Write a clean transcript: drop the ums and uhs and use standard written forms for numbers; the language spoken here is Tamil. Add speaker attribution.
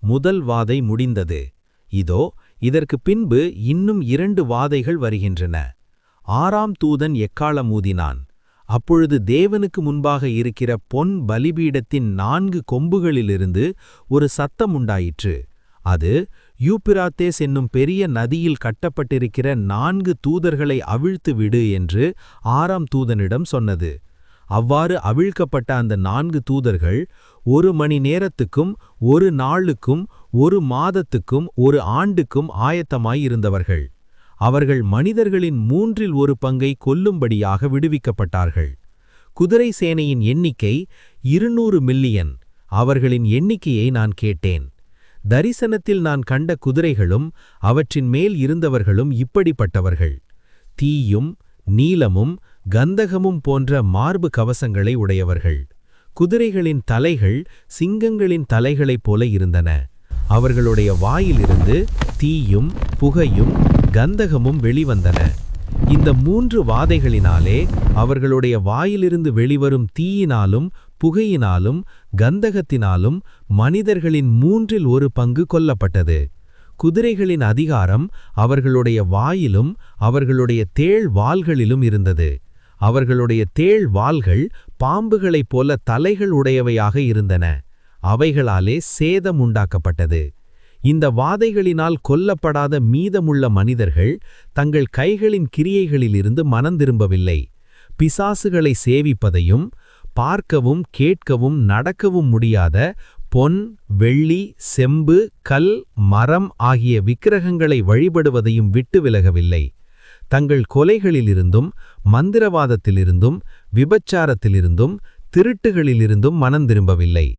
Speaker 1: முதல் வாதை முடிந்தது. இதோ இதற்கு பின்பு இன்னும் 2 வாதைகள் வருகின்றன. 6ஆம் தூதன் எக்காளம் ஊதினான். அப்பொழுது தேவனுக்கு முன்பாக இருக்கிற பொன் பலிபீடத்தின் 4 கொம்புகளிலிருந்து ஒரு சத்தம் உண்டாயிற்று. அது யூப்பிராத்தேஸ் என்னும் பெரிய நதியில் கட்டப்பட்டிருக்கிற 4 தூதர்களை அவிழ்த்து விடு என்று 6ஆம் தூதனிடம் சொன்னது. அவ்வாறு அவிழ்க்கப்பட்ட அந்த 4 தூதர்கள் 1 மணி நேரத்துக்கும் 1 நாளுக்கும் 1 மாதத்துக்கும் 1 ஆண்டுக்கும் ஆயத்தமாயிருந்தவர்கள். அவர்கள் மனிதர்களின் 1/3 பங்கை கொல்லும்படியாக விடுவிக்கப்பட்டார்கள். குதிரை சேனையின் எண்ணிக்கை 200 மில்லியன். அவர்களின் எண்ணிக்கையை நான் கேட்டேன். தரிசனத்தில் நான் கண்ட குதிரைகளும் அவற்றின் மேல் இருந்தவர்களும் இப்படிப்பட்டவர்கள். தீயும் நீலமும் கந்தகமும் போன்ற மார்பு கவசங்களை உடையவர்கள். குதிரைகளின் தலைகள் சிங்கங்களின் தலைகளைப் போல இருந்தன. அவர்களுடைய வாயிலிருந்து தீயும் புகையும் கந்தகமும் வெளிவந்தன. இந்த 3 வாதைகளினாலே அவர்களுடைய வாயிலிருந்து வெளிவரும் தீயினாலும் புகையினாலும் கந்தகத்தினாலும் மனிதர்களின் 1/3 பங்கு கொல்லப்பட்டது. குதிரைகளின் அதிகாரம் அவர்களுடைய வாயிலும் அவர்களுடைய தேள் வாள்களிலும் இருந்தது. அவர்களுடைய தேள் வாள்கள் பாம்புகளைப் போல தலைகள் உடையவையாக இருந்தன. அவைகளாலே சேதம் உண்டாக்கப்பட்டது. இந்த வாதைகளினால் கொல்லப்படாத மீதமுள்ள மனிதர்கள் தங்கள் கைகளின் கிரியைகளிலிருந்து மனந்திரும்பவில்லை. பிசாசுகளை சேவிப்பதையும் பார்க்கவும் கேட்கவும் நடக்கவும் முடியாத பொன் வெள்ளி செம்பு கல் மரம் ஆகிய விக்கிரகங்களை வழிபடுவதையும் விட்டு விலகவில்லை. தங்கள் கொலைகளிலிருந்தும் மந்திரவாதத்திலிருந்தும் விபச்சாரத்திலிருந்தும் திருட்டுகளிலிருந்தும் மனந்திரும்பவில்லை.